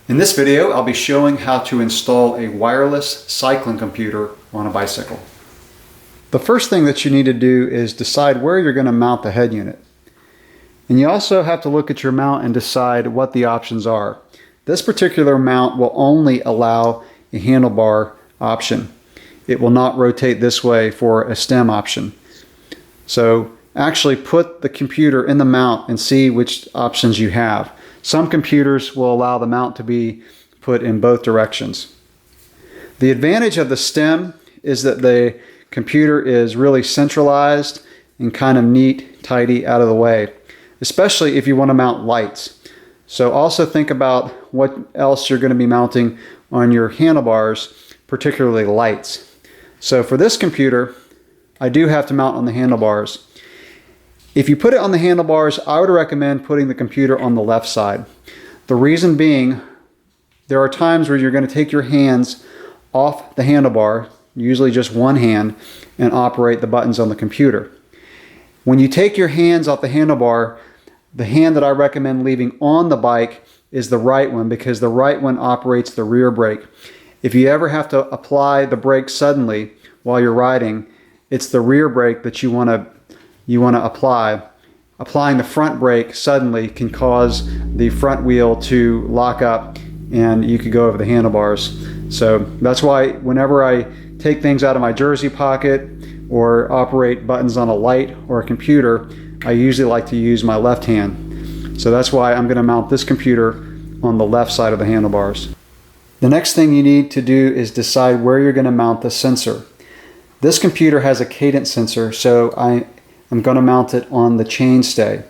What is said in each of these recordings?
In this video, I'll be showing how to install a wireless cycling computer on a bicycle. The first thing that you need to do is decide where you're going to mount the head unit. And you also have to look at your mount and decide what the options are. This particular mount will only allow a handlebar option. It will not rotate this way for a stem option. So actually put the computer in the mount and see which options you have. Some computers will allow the mount to be put in both directions. The advantage of the stem is that the computer is really centralized and kind of neat, tidy, out of the way, especially if you want to mount lights. So also think about what else you're going to be mounting on your handlebars, particularly lights. So for this computer, I do have to mount on the handlebars. If you put it on the handlebars, I would recommend putting the computer on the left side. The reason being, there are times where you're going to take your hands off the handlebar, usually just one hand, and operate the buttons on the computer. When you take your hands off the handlebar, the hand that I recommend leaving on the bike is the right one, because the right one operates the rear brake. If you ever have to apply the brake suddenly while you're riding, it's the rear brake that you want to apply. Applying the front brake suddenly can cause the front wheel to lock up and you could go over the handlebars. So that's why whenever I take things out of my jersey pocket or operate buttons on a light or a computer, I usually like to use my left hand. So that's why I'm going to mount this computer on the left side of the handlebars. The next thing you need to do is decide where you're going to mount the sensor. This computer has a Cadence sensor, so I'm going to mount it on the chainstay.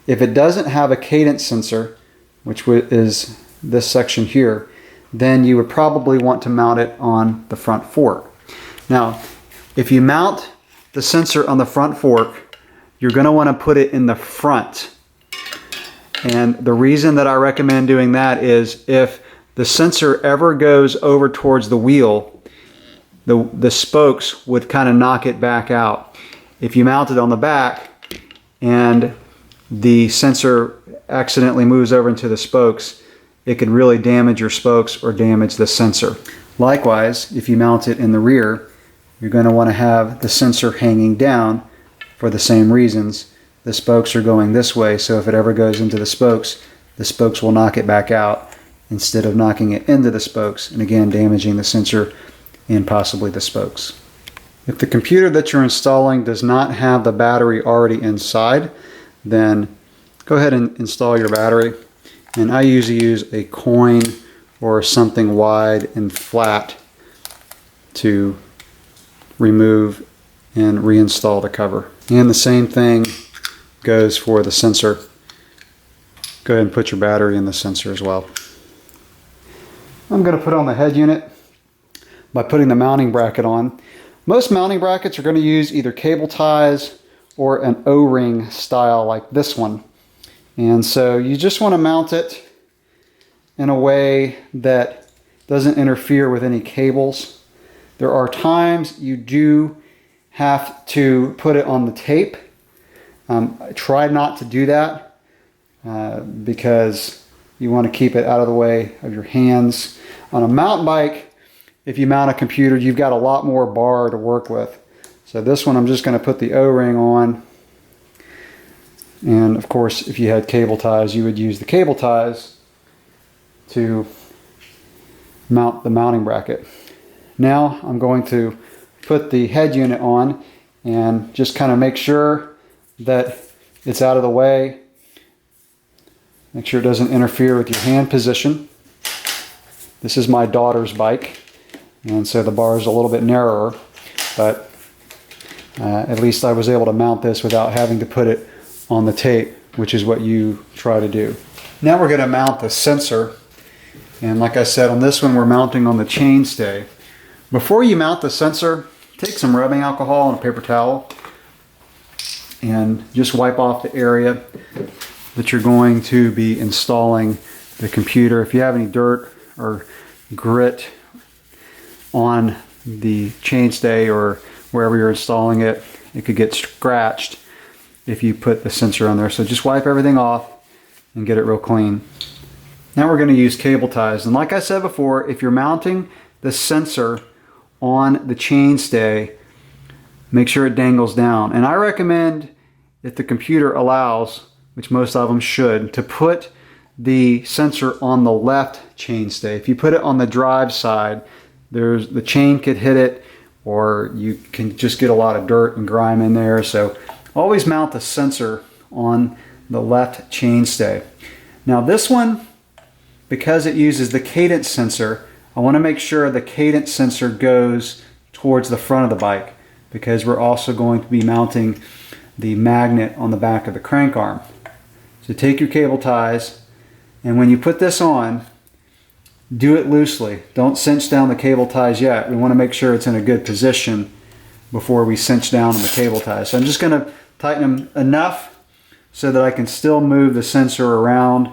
If it doesn't have a Cadence sensor, which is this section here, then you would probably want to mount it on the front fork. Now, if you mount the sensor on the front fork, you're going to want to put it in the front. And the reason that I recommend doing that is if the sensor ever goes over towards the wheel, the spokes would kind of knock it back out. If you mount it on the back and the sensor accidentally moves over into the spokes, it could really damage your spokes or damage the sensor. Likewise, if you mount it in the rear, you're going to want to have the sensor hanging down for the same reasons. The spokes are going this way, so if it ever goes into the spokes will knock it back out instead of knocking it into the spokes and again damaging the sensor and possibly the spokes. If the computer that you're installing does not have the battery already inside, then go ahead and install your battery. And I usually use a coin or something wide and flat to remove and reinstall the cover. And the same thing goes for the sensor. Go ahead and put your battery in the sensor as well. I'm going to put on the head unit by putting the mounting bracket on. Most mounting brackets are going to use either cable ties or an O-ring style like this one. And so you just want to mount it in a way that doesn't interfere with any cables. There are times you do have to put it on the tape. Try not to do that because you want to keep it out of the way of your hands. On a mountain bike, if you mount a computer, you've got a lot more bar to work with. So this one I'm just going to put the O-ring on. And of course, if you had cable ties, you would use the cable ties to mount the mounting bracket. Now I'm going to put the head unit on and just kind of make sure that it's out of the way. Make sure it doesn't interfere with your hand position. This is my daughter's bike, and so the bar is a little bit narrower, but at least I was able to mount this without having to put it on the tape, which is what you try to do. Now we're going to mount the sensor, and like I said, on this one we're mounting on the chainstay. Before you mount the sensor, take some rubbing alcohol and a paper towel and just wipe off the area that you're going to be installing the computer. If you have any dirt or grit on the chainstay or wherever you're installing it, it could get scratched if you put the sensor on there. So just wipe everything off and get it real clean. Now we're going to use cable ties. And like I said before, if you're mounting the sensor on the chainstay, make sure it dangles down. And I recommend, if the computer allows, which most of them should, to put the sensor on the left chainstay. If you put it on the drive side, the chain could hit it, or you can just get a lot of dirt and grime in there. So always mount the sensor on the left chainstay. Now this one, because it uses the cadence sensor, I want to make sure the cadence sensor goes towards the front of the bike, because we're also going to be mounting the magnet on the back of the crank arm. So take your cable ties, and when you put this on, do it loosely. Don't cinch down the cable ties yet. We want to make sure it's in a good position before we cinch down on the cable ties. So I'm just going to tighten them enough so that I can still move the sensor around,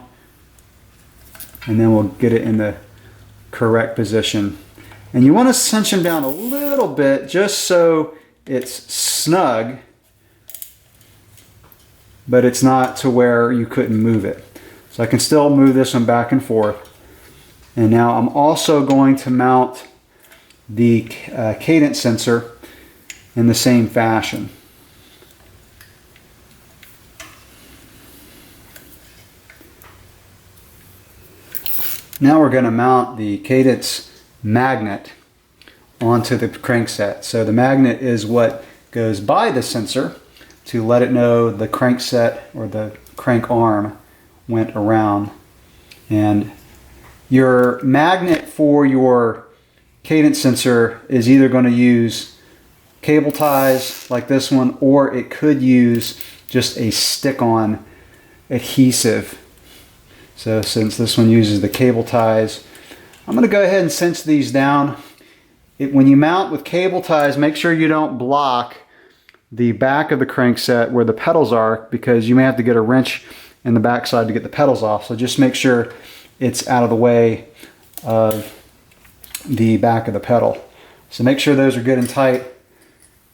and then we'll get it in the correct position. And you want to cinch them down a little bit just so it's snug, but it's not to where you couldn't move it. So I can still move this one back and forth. And now I'm also going to mount the cadence sensor in the same fashion. Now we're going to mount the cadence magnet onto the crankset. So the magnet is what goes by the sensor to let it know the crankset or the crank arm went around. And your magnet for your cadence sensor is either going to use cable ties like this one, or it could use just a stick-on adhesive. So since this one uses the cable ties, I'm going to go ahead and cinch these down. When you mount with cable ties, make sure you don't block the back of the crankset where the pedals are, because you may have to get a wrench in the backside to get the pedals off. So just make sure it's out of the way of the back of the pedal. So make sure those are good and tight.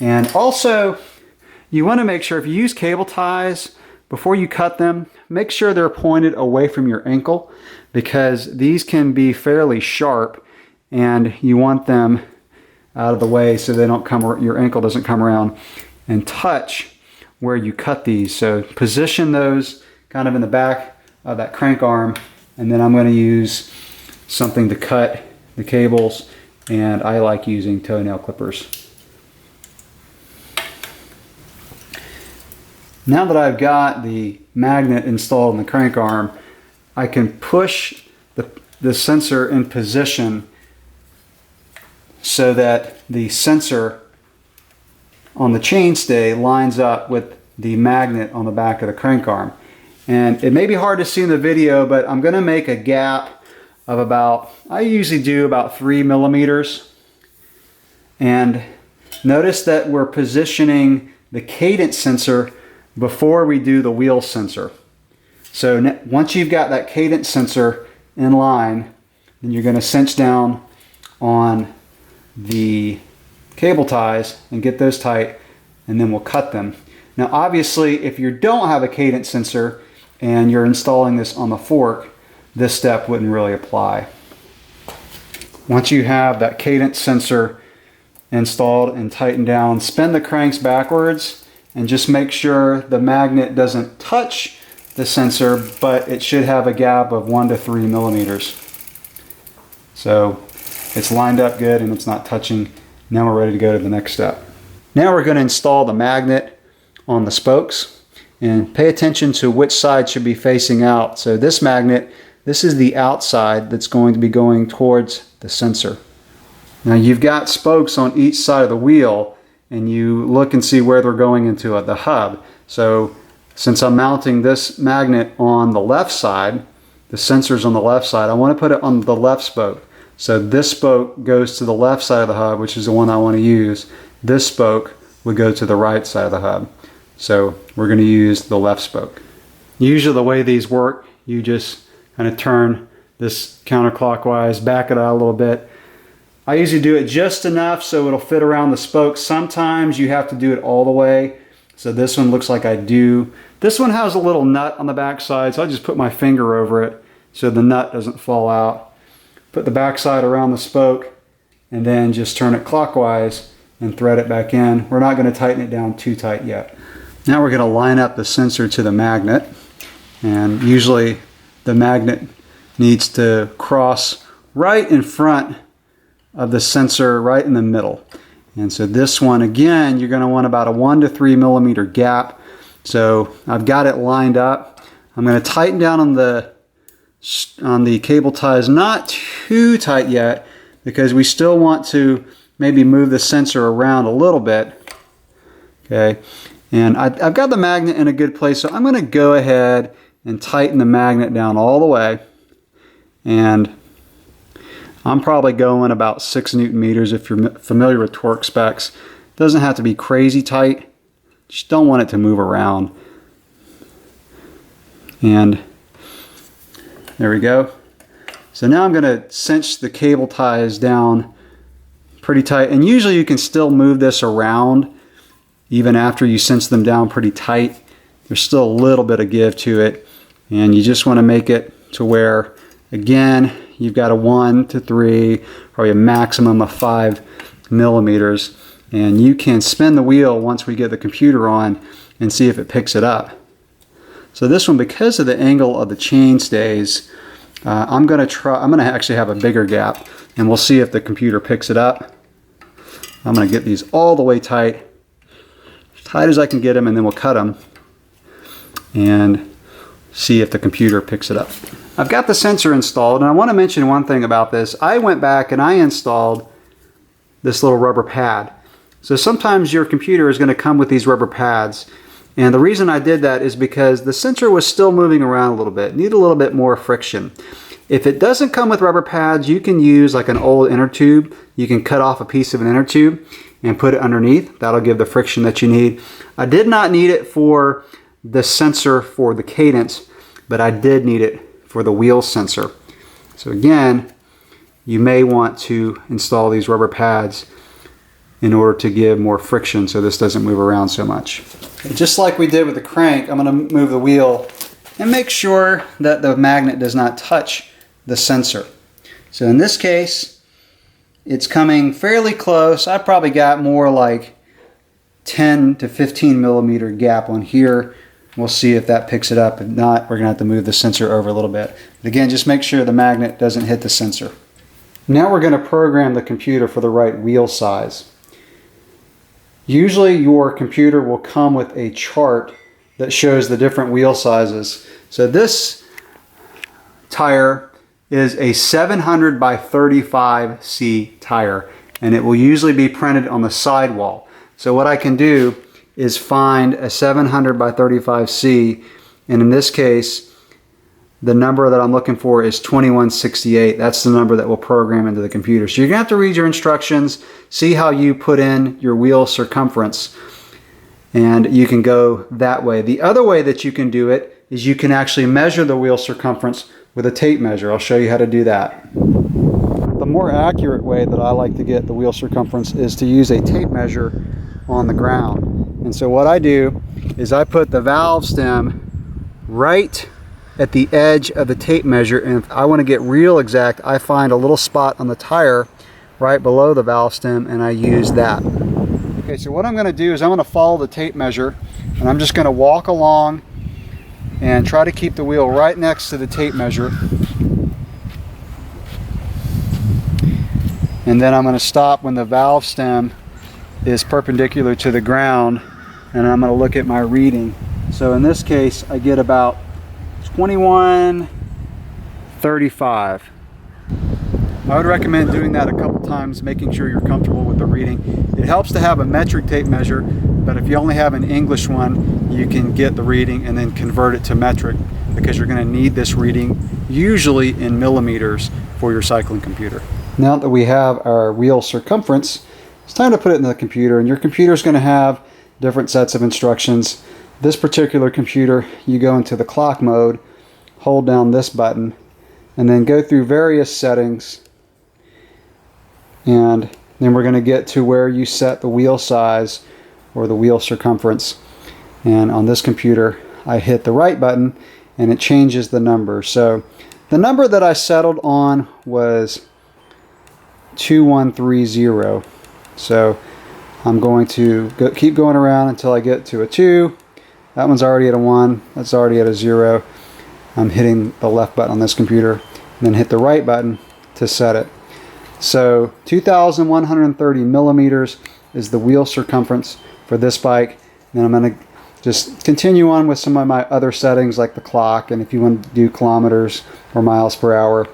And also, you want to make sure if you use cable ties, before you cut them, make sure they're pointed away from your ankle, because these can be fairly sharp, and you want them out of the way so they don't come, your ankle doesn't come around and touch where you cut these. So position those kind of in the back of that crank arm, and then I'm going to use something to cut the cables, and I like using toenail clippers. Now that I've got the magnet installed in the crank arm, I can push the sensor in position so that the sensor on the chainstay lines up with the magnet on the back of the crank arm. And it may be hard to see in the video, but I'm going to make a gap of about, I usually do about 3 millimeters. And notice that we're positioning the cadence sensor before we do the wheel sensor. So once you've got that cadence sensor in line, then you're going to cinch down on the cable ties and get those tight, and then we'll cut them. Now obviously, if you don't have a cadence sensor and you're installing this on the fork, this step wouldn't really apply. Once you have that cadence sensor installed and tightened down, spin the cranks backwards and just make sure the magnet doesn't touch the sensor, but it should have a gap of 1 to 3 millimeters. So it's lined up good and it's not touching. Now we're ready to go to the next step. Now we're going to install the magnet on the spokes, and pay attention to which side should be facing out. So this magnet, this is the outside that's going to be going towards the sensor. Now you've got spokes on each side of the wheel, and you look and see where they're going into the hub. So since I'm mounting this magnet on the left side, the sensor's on the left side, I want to put it on the left spoke. So this spoke goes to the left side of the hub, which is the one I want to use. This spoke would go to the right side of the hub. So we're going to use the left spoke. Usually the way these work, you just kind of turn this counterclockwise, back it out a little bit. I usually do it just enough so it'll fit around the spokes. Sometimes you have to do it all the way. So this one looks like I do. This one has a little nut on the back side, so I just put my finger over it so the nut doesn't fall out. Put the backside around the spoke and then just turn it clockwise and thread it back in. We're not going to tighten it down too tight yet. Now we're going to line up the sensor to the magnet, and usually the magnet needs to cross right in front of the sensor, right in the middle. And so this one, again, you're going to want about a 1 to 3 millimeter gap. So I've got it lined up. I'm going to tighten down on the cable ties, not too tight yet, because we still want to maybe move the sensor around a little bit. Okay, and I've got the magnet in a good place, so I'm going to go ahead and tighten the magnet down all the way. And I'm probably going about 6 Newton meters if you're familiar with torque specs. It doesn't have to be crazy tight. Just don't want it to move around. And there we go. So now I'm going to cinch the cable ties down pretty tight. And usually you can still move this around even after you cinch them down pretty tight. There's still a little bit of give to it. And you just want to make it to where, again, you've got a 1 to 3, probably a maximum of 5 millimeters. And you can spin the wheel once we get the computer on and see if it picks it up. So this one, because of the angle of the chain stays, I'm going to actually have a bigger gap, and we'll see if the computer picks it up. I'm going to get these all the way tight, as tight as I can get them, and then we'll cut them and see if the computer picks it up. I've got the sensor installed, and I want to mention one thing about this. I went back and I installed this little rubber pad. So sometimes your computer is going to come with these rubber pads, and the reason I did that is because the sensor was still moving around a little bit, need a little bit more friction. If it doesn't come with rubber pads, you can use like an old inner tube. You can cut off a piece of an inner tube and put it underneath. That'll give the friction that you need. I did not need it for the sensor for the Cadence, but I did need it for the wheel sensor. So again, you may want to install these rubber pads in order to give more friction so this doesn't move around so much. Just like we did with the crank, I'm going to move the wheel and make sure that the magnet does not touch the sensor. So in this case, it's coming fairly close. I probably got more like 10 to 15 millimeter gap on here. We'll see if that picks it up. If not, we're going to have to move the sensor over a little bit. But again, just make sure the magnet doesn't hit the sensor. Now we're going to program the computer for the right wheel size. Usually your computer will come with a chart that shows the different wheel sizes. So this tire is a 700 by 35C tire, and it will usually be printed on the sidewall. So what I can do is find a 700 by 35C, and in this case the number that I'm looking for is 2168. That's the number that we'll program into the computer. So you're going to have to read your instructions, see how you put in your wheel circumference, and you can go that way. The other way that you can do it is you can actually measure the wheel circumference with a tape measure. I'll show you how to do that. The more accurate way that I like to get the wheel circumference is to use a tape measure on the ground. And so what I do is I put the valve stem right at the edge of the tape measure, and if I want to get real exact, I find a little spot on the tire right below the valve stem, and I use that. Okay, so what I'm going to do is I'm going to follow the tape measure, and I'm just going to walk along and try to keep the wheel right next to the tape measure. And then I'm going to stop when the valve stem is perpendicular to the ground, and I'm going to look at my reading. So in this case, I get about 2135. I would recommend doing that a couple times, making sure you're comfortable with the reading. It helps to have a metric tape measure, but if you only have an English one, you can get the reading and then convert it to metric, because you're going to need this reading usually in millimeters for your cycling computer. Now that we have our wheel circumference, it's time to put it in the computer, and your computer is going to have different sets of instructions. This particular computer, you go into the clock mode, hold down this button, and then go through various settings, and then we're going to get to where you set the wheel size or the wheel circumference. And on this computer, I hit the right button and it changes the number. So The number that I settled on was 2130. So I'm going to keep going around until I get to a 2. That one's already at a 1. That's already at a 0. I'm hitting the left button on this computer, and then hit the right button to set it. So 2,130 millimeters is the wheel circumference for this bike. And then I'm going to just continue on with some of my other settings like the clock, and if you want to do kilometers or miles per hour.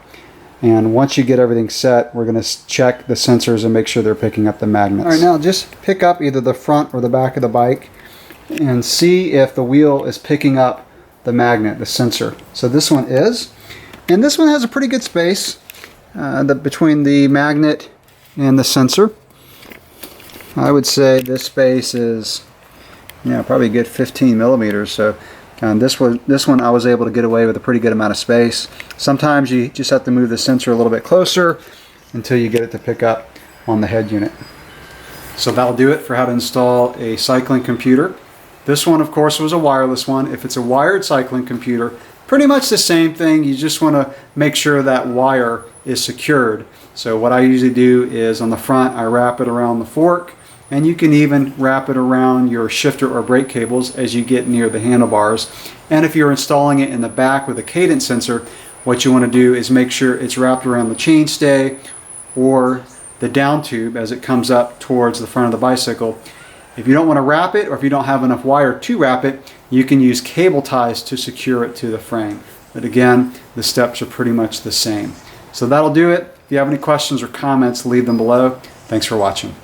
And once you get everything set, we're going to check the sensors and make sure they're picking up the magnets. All right, now just pick up either the front or the back of the bike and see if the wheel is picking up the magnet, the sensor. So this one is, and this one has a pretty good space between the magnet and the sensor. I would say this space is, probably a good 15 millimeters. So this one I was able to get away with a pretty good amount of space. Sometimes you just have to move the sensor a little bit closer until you get it to pick up on the head unit. So that'll do it for how to install a cycling computer. This one, of course, was a wireless one. If it's a wired cycling computer, pretty much the same thing. You just want to make sure that wire is secured. So what I usually do is on the front, I wrap it around the fork, and you can even wrap it around your shifter or brake cables as you get near the handlebars. And if you're installing it in the back with a Cadence sensor, what you want to do is make sure it's wrapped around the chainstay or the down tube as it comes up towards the front of the bicycle. If you don't want to wrap it, or if you don't have enough wire to wrap it, you can use cable ties to secure it to the frame. But again, the steps are pretty much the same. So that'll do it. If you have any questions or comments, leave them below. Thanks for watching.